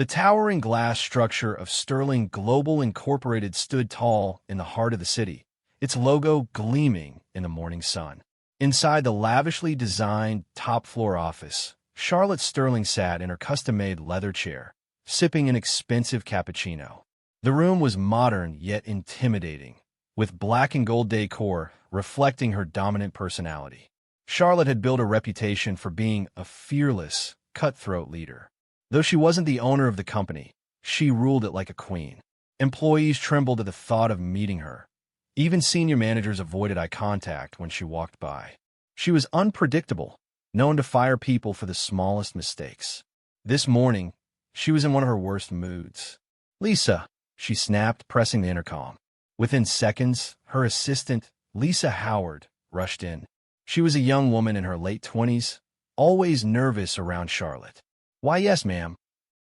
The towering glass structure of Sterling Global Incorporated stood tall in the heart of the city, its logo gleaming in the morning sun. Inside the lavishly designed top-floor office, Charlotte Sterling sat in her custom-made leather chair, sipping an expensive cappuccino. The room was modern yet intimidating, with black and gold decor reflecting her dominant personality. Charlotte had built a reputation for being a fearless, cutthroat leader. Though she wasn't the owner of the company, she ruled it like a queen. Employees trembled at the thought of meeting her. Even senior managers avoided eye contact when she walked by. She was unpredictable, known to fire people for the smallest mistakes. This morning, she was in one of her worst moods. "Lisa," she snapped, pressing the intercom. Within seconds, her assistant, Lisa Howard, rushed in. She was a young woman in her late 20s, always nervous around Charlotte. "Why, yes, ma'am,"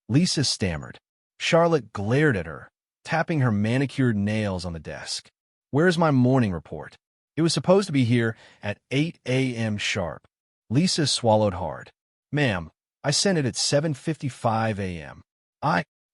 Lisa stammered. Charlotte glared at her, tapping her manicured nails on the desk. "Where's my morning report? It was supposed to be here at 8 a.m. sharp." Lisa swallowed hard. "Ma'am, I sent it at 7:55 a.m.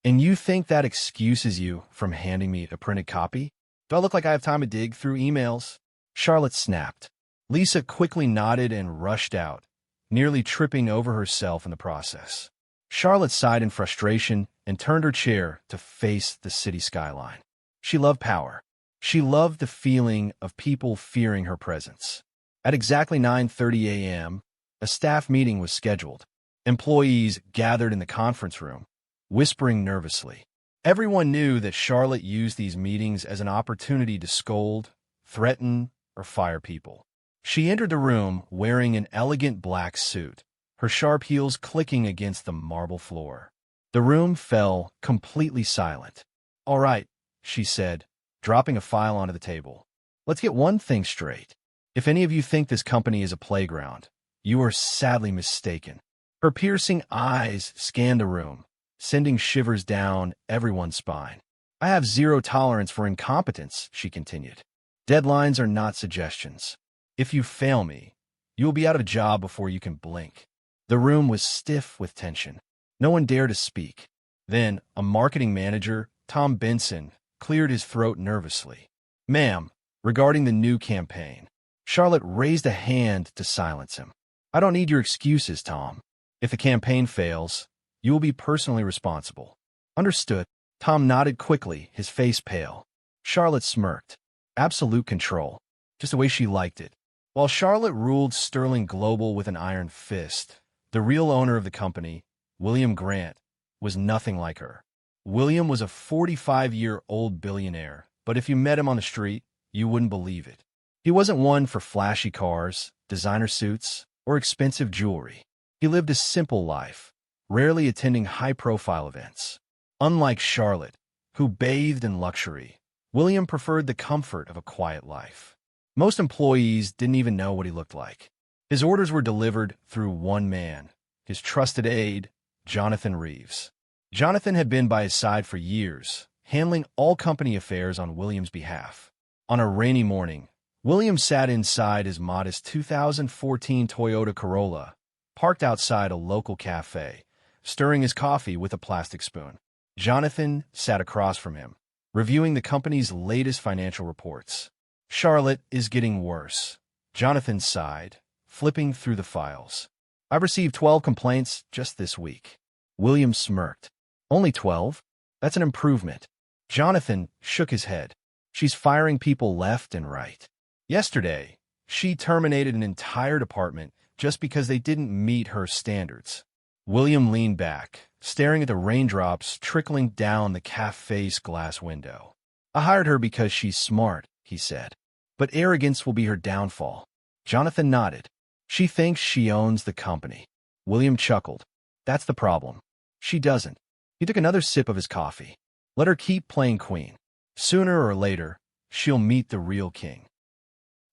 And you think that excuses you from handing me a printed copy? Do I look like I have time to dig through emails?" Charlotte snapped. Lisa quickly nodded and rushed out, nearly tripping over herself in the process. Charlotte sighed in frustration and turned her chair to face the city skyline. She loved power. She loved the feeling of people fearing her presence. At exactly 9:30 a.m., a staff meeting was scheduled. Employees gathered in the conference room, whispering nervously. Everyone knew that Charlotte used these meetings as an opportunity to scold, threaten, or fire people. She entered the room wearing an elegant black suit, her sharp heels clicking against the marble floor. The room fell completely silent. "All right," she said, dropping a file onto the table. "Let's get one thing straight. If any of you think this company is a playground, you are sadly mistaken." Her piercing eyes scanned the room, sending shivers down everyone's spine. "I have zero tolerance for incompetence," she continued. "Deadlines are not suggestions. If you fail me, you will be out of a job before you can blink." The room was stiff with tension. No one dared to speak. Then, a marketing manager, Tom Benson, cleared his throat nervously. "Ma'am, regarding the new campaign." Charlotte raised a hand to silence him. "I don't need your excuses, Tom. If the campaign fails, you will be personally responsible." "Understood." Tom nodded quickly, his face pale. Charlotte smirked. Absolute control, just the way she liked it. While Charlotte ruled Sterling Global with an iron fist, the real owner of the company, William Grant, was nothing like her. William was a 45-year-old billionaire, but if you met him on the street, you wouldn't believe it. He wasn't one for flashy cars, designer suits, or expensive jewelry. He lived a simple life, rarely attending high-profile events. Unlike Charlotte, who bathed in luxury, William preferred the comfort of a quiet life. Most employees didn't even know what he looked like. His orders were delivered through one man, his trusted aide, Jonathan Reeves. Jonathan had been by his side for years, handling all company affairs on William's behalf. On a rainy morning, William sat inside his modest 2014 Toyota Corolla, parked outside a local cafe, stirring his coffee with a plastic spoon. Jonathan sat across from him, reviewing the company's latest financial reports. "Charlotte is getting worse," Jonathan sighed, flipping through the files. "I've received 12 complaints just this week." William smirked. "Only 12? That's an improvement." Jonathan shook his head. "She's firing people left and right. Yesterday, she terminated an entire department just because they didn't meet her standards." William leaned back, staring at the raindrops trickling down the cafe's glass window. "I hired her because she's smart," he said. "But arrogance will be her downfall." Jonathan nodded. "She thinks she owns the company." William chuckled. "That's the problem. She doesn't." He took another sip of his coffee. "Let her keep playing queen. Sooner or later, she'll meet the real king."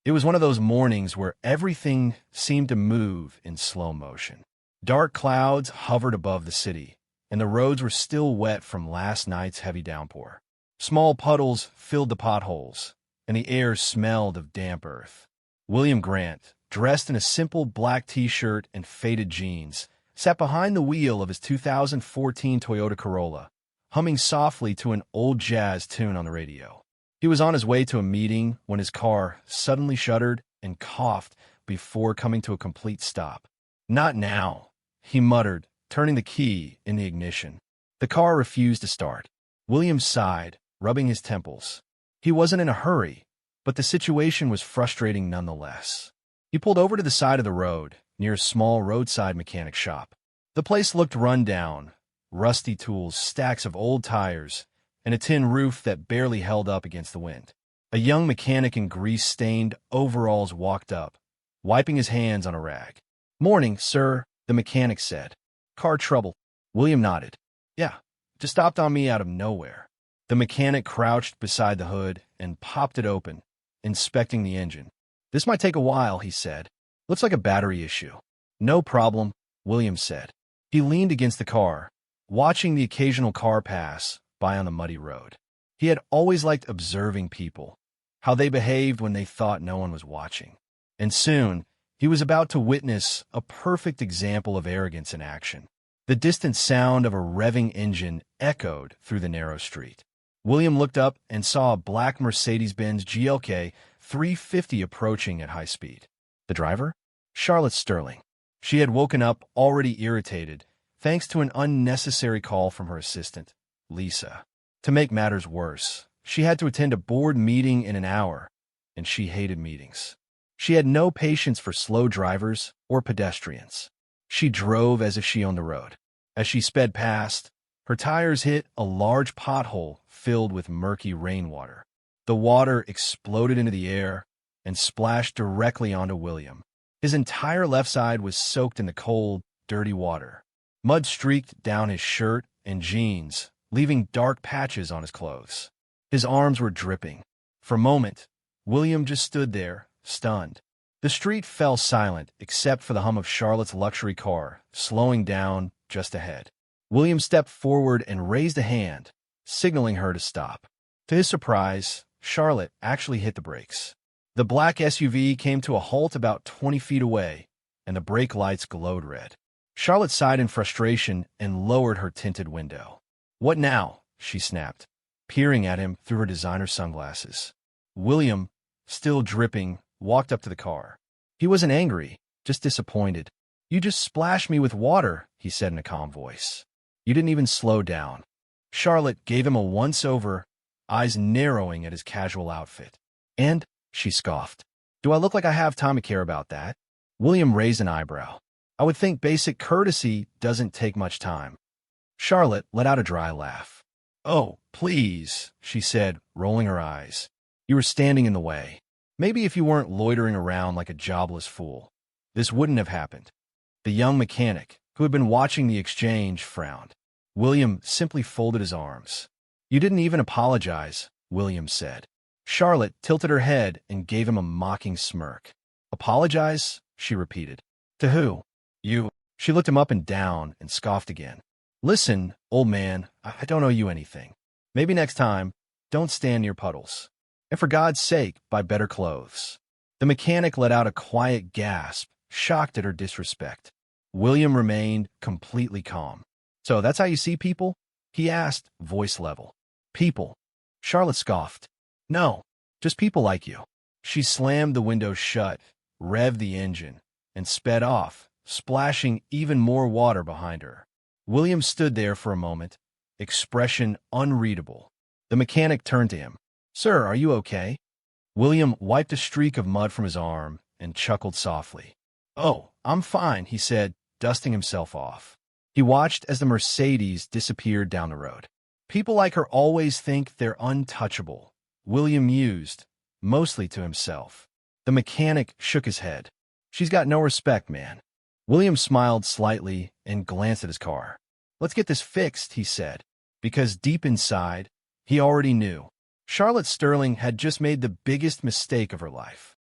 It was one of those mornings where everything seemed to move in slow motion. Dark clouds hovered above the city, and the roads were still wet from last night's heavy downpour. Small puddles filled the potholes, and the air smelled of damp earth. William Grant, dressed in a simple black t-shirt and faded jeans, sat behind the wheel of his 2014 Toyota Corolla, humming softly to an old jazz tune on the radio. He was on his way to a meeting when his car suddenly shuddered and coughed before coming to a complete stop. "Not now," he muttered, turning the key in the ignition. The car refused to start. William sighed, rubbing his temples. He wasn't in a hurry, but the situation was frustrating nonetheless. He pulled over to the side of the road, near a small roadside mechanic shop. The place looked run down, rusty tools, stacks of old tires, and a tin roof that barely held up against the wind. A young mechanic in grease-stained overalls walked up, wiping his hands on a rag. "Morning, sir," the mechanic said. "Car trouble." William nodded. "Yeah, just stopped on me out of nowhere." The mechanic crouched beside the hood and popped it open, inspecting the engine. "This might take a while," he said. "Looks like a battery issue." "No problem," William said. He leaned against the car, watching the occasional car pass by on the muddy road. He had always liked observing people, how they behaved when they thought no one was watching. And soon, he was about to witness a perfect example of arrogance in action. The distant sound of a revving engine echoed through the narrow street. William looked up and saw a black Mercedes-Benz GLK 350 approaching at high speed. The driver? Charlotte Sterling. She had woken up already irritated, thanks to an unnecessary call from her assistant, Lisa. To make matters worse, she had to attend a board meeting in an hour, and she hated meetings. She had no patience for slow drivers or pedestrians. She drove as if she owned the road. As she sped past, her tires hit a large pothole filled with murky rainwater. The water exploded into the air and splashed directly onto William. His entire left side was soaked in the cold, dirty water. Mud streaked down his shirt and jeans, leaving dark patches on his clothes. His arms were dripping. For a moment, William just stood there, stunned. The street fell silent except for the hum of Charlotte's luxury car, slowing down just ahead. William stepped forward and raised a hand, signaling her to stop. To his surprise, Charlotte actually hit the brakes. The black SUV came to a halt about 20 feet away, and the brake lights glowed red. Charlotte sighed in frustration and lowered her tinted window. "What now?" she snapped, peering at him through her designer sunglasses. William, still dripping, walked up to the car. He wasn't angry, just disappointed. "You just splashed me with water," he said in a calm voice. "You didn't even slow down." Charlotte gave him a once-over, eyes narrowing at his casual outfit. "And?" she scoffed. "Do I look like I have time to care about that?" William raised an eyebrow. "I would think basic courtesy doesn't take much time." Charlotte let out a dry laugh. "Oh, please," she said, rolling her eyes. "You were standing in the way. Maybe if you weren't loitering around like a jobless fool, this wouldn't have happened." The young mechanic, who had been watching the exchange, frowned. William simply folded his arms. "You didn't even apologize," William said. Charlotte tilted her head and gave him a mocking smirk. "Apologize?" she repeated. "To who?" "You." She looked him up and down and scoffed again. "Listen, old man, I don't owe you anything. Maybe next time, don't stand near puddles. And for God's sake, buy better clothes." The mechanic let out a quiet gasp, shocked at her disrespect. William remained completely calm. "So that's how you see people?" he asked, voice level. "People?" Charlotte scoffed. "No, just people like you." She slammed the window shut, revved the engine, and sped off, splashing even more water behind her. William stood there for a moment, expression unreadable. The mechanic turned to him. "Sir, are you okay?" William wiped a streak of mud from his arm and chuckled softly. "Oh, I'm fine," he said, dusting himself off. He watched as the Mercedes disappeared down the road. "People like her always think they're untouchable," William mused, mostly to himself. The mechanic shook his head. "She's got no respect, man." William smiled slightly and glanced at his car. "Let's get this fixed," he said, because deep inside, he already knew. Charlotte Sterling had just made the biggest mistake of her life.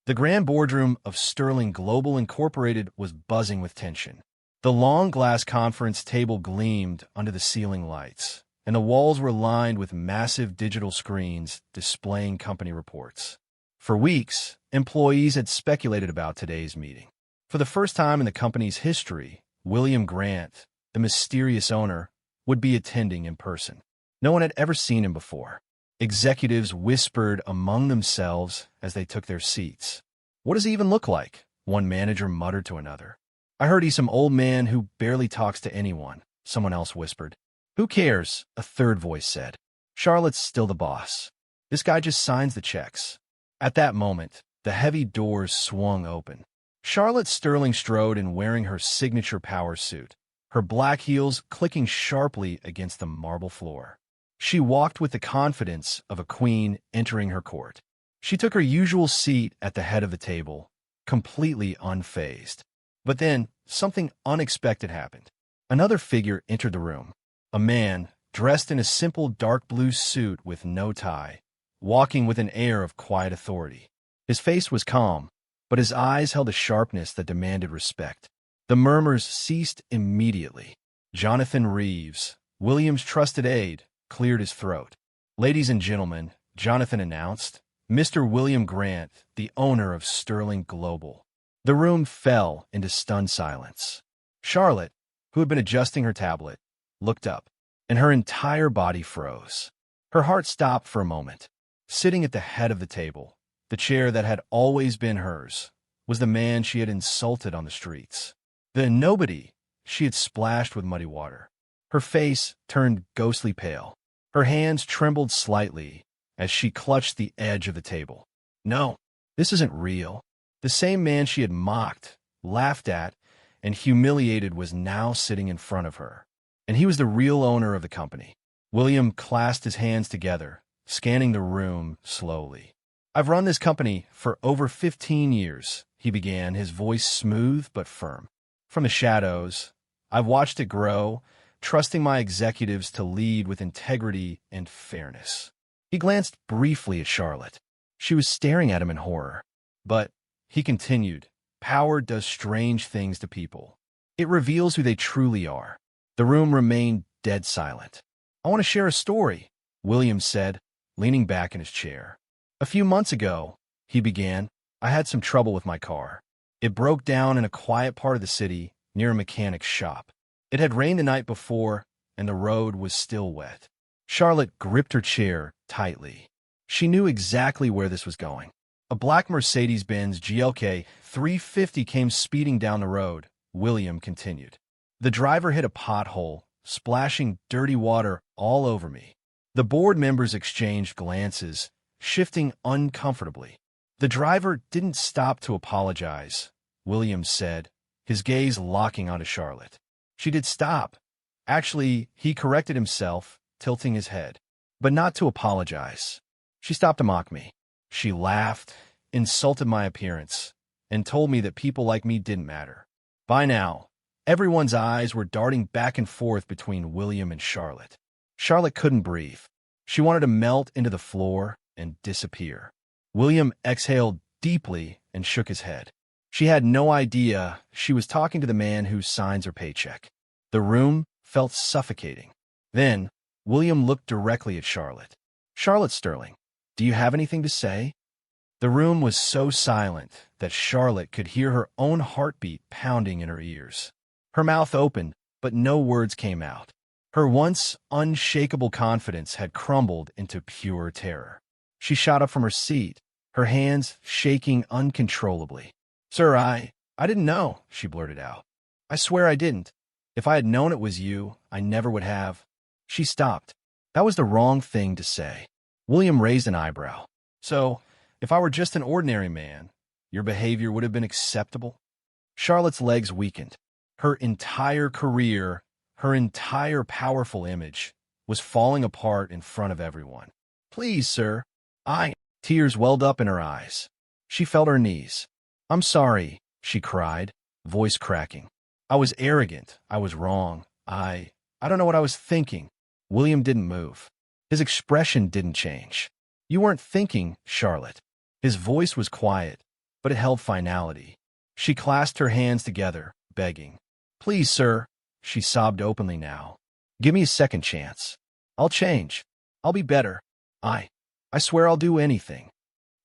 The grand boardroom of Sterling Global Incorporated was buzzing with tension. The long glass conference table gleamed under the ceiling lights, and the walls were lined with massive digital screens displaying company reports. For weeks, employees had speculated about today's meeting. For the first time in the company's history, William Grant, the mysterious owner, would be attending in person. No one had ever seen him before. Executives whispered among themselves as they took their seats. "What does he even look like?" one manager muttered to another. "I heard he's some old man who barely talks to anyone," someone else whispered. "Who cares?" a third voice said. "Charlotte's still the boss. This guy just signs the checks." At that moment, the heavy doors swung open. Charlotte Sterling strode in wearing her signature power suit, her black heels clicking sharply against the marble floor. She walked with the confidence of a queen entering her court. She took her usual seat at the head of the table, completely unfazed. But then, something unexpected happened. Another figure entered the room. A man, dressed in a simple dark blue suit with no tie, walking with an air of quiet authority. His face was calm, but his eyes held a sharpness that demanded respect. The murmurs ceased immediately. Jonathan Reeves, William's trusted aide, cleared his throat. "Ladies and gentlemen," Jonathan announced, "Mr. William Grant, the owner of Sterling Global." The room fell into stunned silence. Charlotte, who had been adjusting her tablet, looked up, and her entire body froze. Her heart stopped for a moment. Sitting at the head of the table, the chair that had always been hers, was the man she had insulted on the streets. The nobody she had splashed with muddy water. Her face turned ghostly pale. Her hands trembled slightly as she clutched the edge of the table. No, this isn't real. The same man she had mocked, laughed at, and humiliated was now sitting in front of her. And he was the real owner of the company. William clasped his hands together, scanning the room slowly. "I've run this company for over 15 years, he began, his voice smooth but firm. "From the shadows, I've watched it grow, trusting my executives to lead with integrity and fairness." He glanced briefly at Charlotte. She was staring at him in horror. "But," he continued, "power does strange things to people. It reveals who they truly are." The room remained dead silent. "I want to share a story," William said, leaning back in his chair. "A few months ago," he began, "I had some trouble with my car. It broke down in a quiet part of the city near a mechanic's shop. It had rained the night before, and the road was still wet." Charlotte gripped her chair tightly. She knew exactly where this was going. A black Mercedes-Benz GLK 350 came speeding down the road, William continued. "The driver hit a pothole, splashing dirty water all over me." The board members exchanged glances, shifting uncomfortably. "The driver didn't stop to apologize," William said, his gaze locking onto Charlotte. "She did stop. Actually, he corrected himself, tilting his head. But not to apologize. She stopped to mock me. She laughed, insulted my appearance, and told me that people like me didn't matter." By now, everyone's eyes were darting back and forth between William and Charlotte. Charlotte couldn't breathe. She wanted to melt into the floor and disappear. William exhaled deeply and shook his head. She had no idea she was talking to the man who signs her paycheck. The room felt suffocating. Then, William looked directly at Charlotte. "Charlotte Sterling, do you have anything to say?" The room was so silent that Charlotte could hear her own heartbeat pounding in her ears. Her mouth opened, but no words came out. Her once unshakable confidence had crumbled into pure terror. She shot up from her seat, her hands shaking uncontrollably. "Sir, I didn't know," she blurted out. "I swear I didn't. If I had known it was you, I never would have." She stopped. That was the wrong thing to say. William raised an eyebrow. "So, if I were just an ordinary man, your behavior would have been acceptable?" Charlotte's legs weakened. Her entire career, her entire powerful image, was falling apart in front of everyone. "Please, sir, Tears welled up in her eyes. She felt her knees. "I'm sorry," she cried, voice cracking. "I was arrogant. I was wrong. I don't know what I was thinking." William didn't move. His expression didn't change. "You weren't thinking, Charlotte." His voice was quiet, but it held finality. She clasped her hands together, begging. "Please, sir," she sobbed openly now. "Give me a second chance. I'll change. I'll be better. I swear I'll do anything."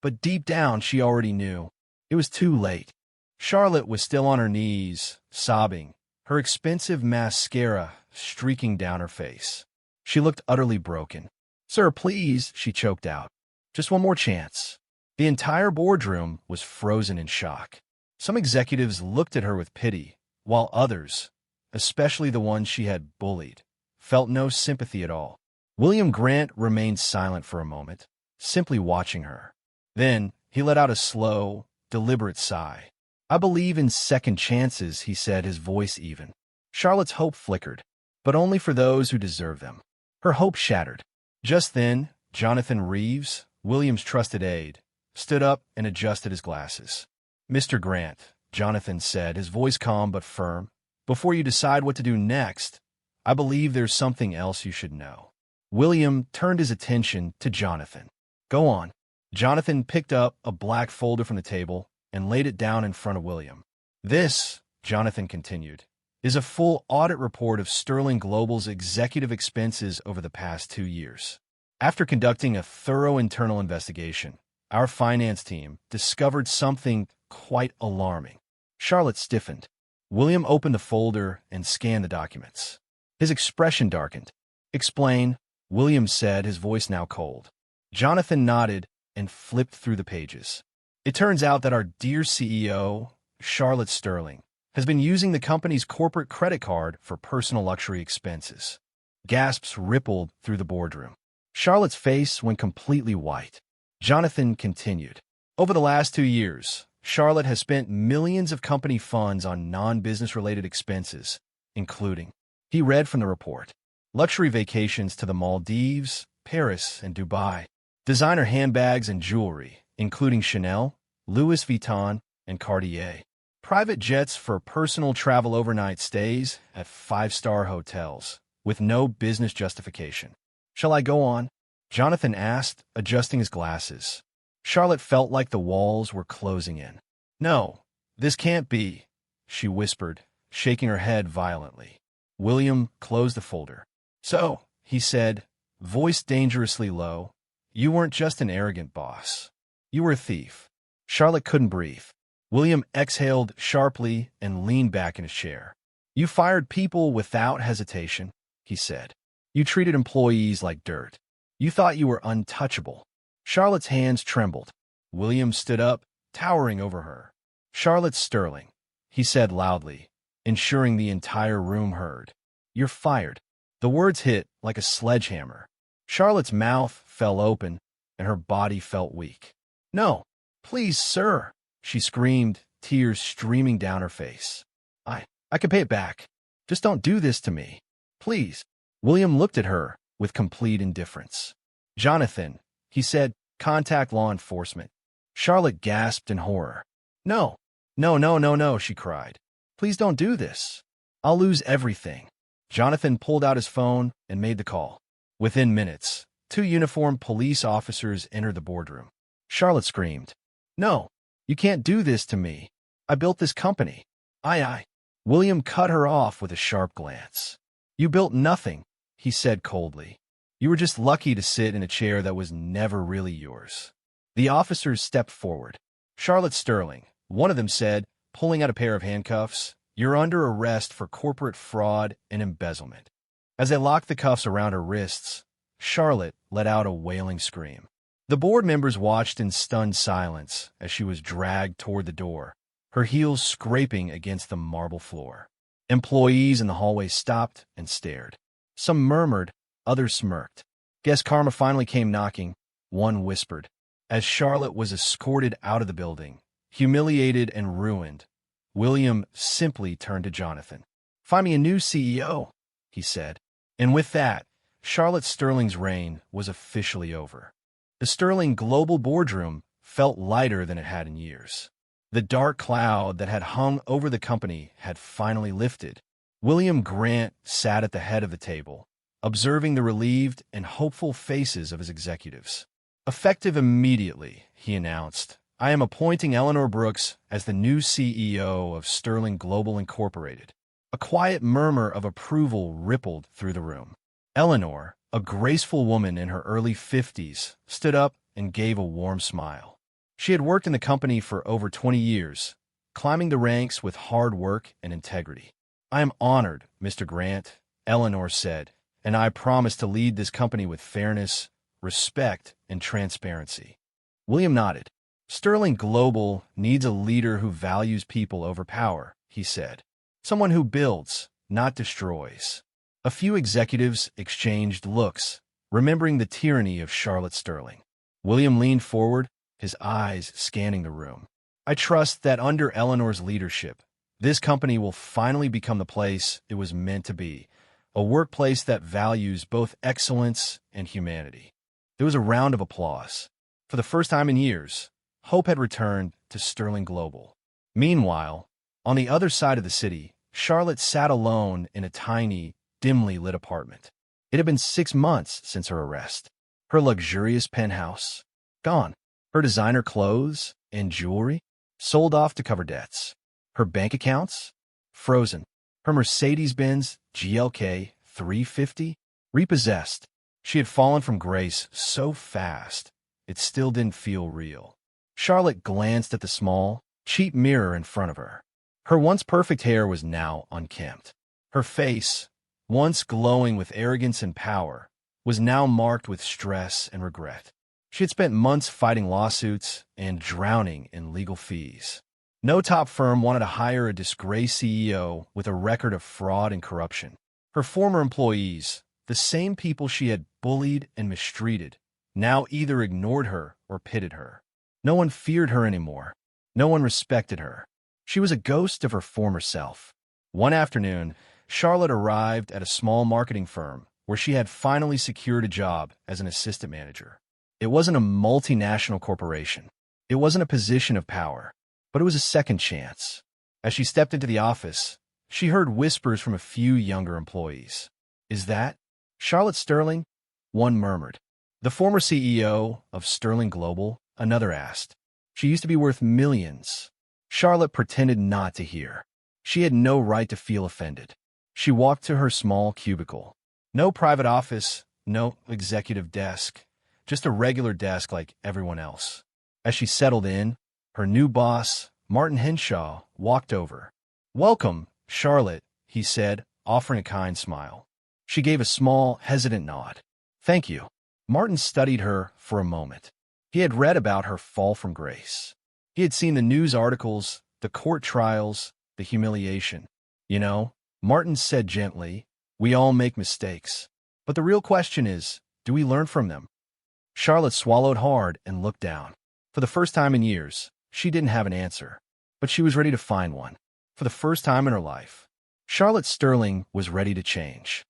But deep down, she already knew. It was too late. Charlotte was still on her knees, sobbing, her expensive mascara streaking down her face. She looked utterly broken. "Sir, please," she choked out. "Just one more chance." The entire boardroom was frozen in shock. Some executives looked at her with pity, while others, especially the ones she had bullied, felt no sympathy at all. William Grant remained silent for a moment, simply watching her. Then he let out a slow, deliberate sigh. "I believe in second chances," he said, his voice even. Charlotte's hope flickered, but only for those who deserve them. Her hope shattered. Just then, Jonathan Reeves, William's trusted aide, stood up and adjusted his glasses. "Mr. Grant," Jonathan said, his voice calm but firm, "before you decide what to do next, I believe there's something else you should know." William turned his attention to Jonathan. "Go on." Jonathan picked up a black folder from the table and laid it down in front of William. "This," Jonathan continued, "is a full audit report of Sterling Global's executive expenses over the past 2 years. After conducting a thorough internal investigation, our finance team discovered something quite alarming." Charlotte stiffened. William opened the folder and scanned the documents. His expression darkened. "Explain," William said, his voice now cold. Jonathan nodded and flipped through the pages. "It turns out that our dear CEO, Charlotte Sterling, has been using the company's corporate credit card for personal luxury expenses." Gasps rippled through the boardroom. Charlotte's face went completely white. Jonathan continued. "Over the last 2 years, Charlotte has spent millions of company funds on non-business-related expenses, including," he read from the report, "luxury vacations to the Maldives, Paris, and Dubai, designer handbags and jewelry, including Chanel, Louis Vuitton, and Cartier, private jets for personal travel overnight stays at 5-star hotels, with no business justification." "Shall I go on?" Jonathan asked, adjusting his glasses. Charlotte felt like the walls were closing in. "No, this can't be," she whispered, shaking her head violently. William closed the folder. "So," he said, voice dangerously low, "you weren't just an arrogant boss. You were a thief." Charlotte couldn't breathe. William exhaled sharply and leaned back in his chair. "You fired people without hesitation," he said. "You treated employees like dirt. You thought you were untouchable." Charlotte's hands trembled. William stood up, towering over her. "Charlotte Sterling," he said loudly, ensuring the entire room heard. "You're fired." The words hit like a sledgehammer. Charlotte's mouth fell open, and her body felt weak. "No, please, sir," she screamed, tears streaming down her face. I can pay it back. Just don't do this to me. Please." William looked at her with complete indifference. "Jonathan," he said, "contact law enforcement." Charlotte gasped in horror. "No, no, no, no, no," she cried. "Please don't do this. I'll lose everything." Jonathan pulled out his phone and made the call. Within minutes, 2 uniformed police officers entered the boardroom. Charlotte screamed, "No, you can't do this to me. I built this company. I. William cut her off with a sharp glance. "You built nothing," he said coldly. "You were just lucky to sit in a chair that was never really yours." The officers stepped forward. "Charlotte Sterling," one of them said, pulling out a pair of handcuffs, "you're under arrest for corporate fraud and embezzlement." As they locked the cuffs around her wrists, Charlotte let out a wailing scream. The board members watched in stunned silence as she was dragged toward the door, her heels scraping against the marble floor. Employees in the hallway stopped and stared. Some murmured, others smirked. "Guess karma finally came knocking," one whispered. As Charlotte was escorted out of the building, humiliated and ruined, William simply turned to Jonathan. "Find me a new CEO," he said. And with that, Charlotte Sterling's reign was officially over. The Sterling Global boardroom felt lighter than it had in years. The dark cloud that had hung over the company had finally lifted. William Grant sat at the head of the table, observing the relieved and hopeful faces of his executives. "Effective immediately," he announced, "I am appointing Eleanor Brooks as the new CEO of Sterling Global Incorporated." A quiet murmur of approval rippled through the room. Eleanor, a graceful woman in her early 50s, stood up and gave a warm smile. She had worked in the company for over 20 years, climbing the ranks with hard work and integrity. "I am honored, Mr. Grant," Eleanor said, "and I promise to lead this company with fairness, respect, and transparency." William nodded. "Sterling Global needs a leader who values people over power," he said. "Someone who builds, not destroys." A few executives exchanged looks, remembering the tyranny of Charlotte Sterling. William leaned forward, his eyes scanning the room. "I trust that under Eleanor's leadership, this company will finally become the place it was meant to be, a workplace that values both excellence and humanity." There was a round of applause. For the first time in years, hope had returned to Sterling Global. Meanwhile, on the other side of the city, Charlotte sat alone in a tiny, dimly lit apartment. It had been 6 months since her arrest. Her luxurious penthouse, gone. Her designer clothes and jewelry, sold off to cover debts. Her bank accounts, frozen. Her Mercedes-Benz GLK 350, repossessed. She had fallen from grace so fast, it still didn't feel real. Charlotte glanced at the small, cheap mirror in front of her. Her once perfect hair was now unkempt. Her face, once glowing with arrogance and power, was now marked with stress and regret. She had spent months fighting lawsuits and drowning in legal fees. No top firm wanted to hire a disgraced CEO with a record of fraud and corruption. Her former employees, the same people she had bullied and mistreated, now either ignored her or pitted her. No one feared her anymore. No one respected her. She was a ghost of her former self. One afternoon, Charlotte arrived at a small marketing firm where she had finally secured a job as an assistant manager. It wasn't a multinational corporation. It wasn't a position of power, but it was a second chance. As she stepped into the office, she heard whispers from a few younger employees. "Is that Charlotte Sterling?" One murmured. "The former CEO of Sterling Global," another asked. "She used to be worth millions." Charlotte pretended not to hear. She had no right to feel offended. She walked to her small cubicle. No private office, no executive desk, just a regular desk like everyone else. As she settled in, her new boss, Martin Henshaw, walked over. "Welcome, Charlotte," he said, offering a kind smile. She gave a small, hesitant nod. "Thank you." Martin studied her for a moment. He had read about her fall from grace. He had seen the news articles, the court trials, the humiliation. "You know," Martin said gently, "we all make mistakes. But the real question is, do we learn from them?" Charlotte swallowed hard and looked down. For the first time in years, she didn't have an answer, but she was ready to find one. For the first time in her life, Charlotte Sterling was ready to change.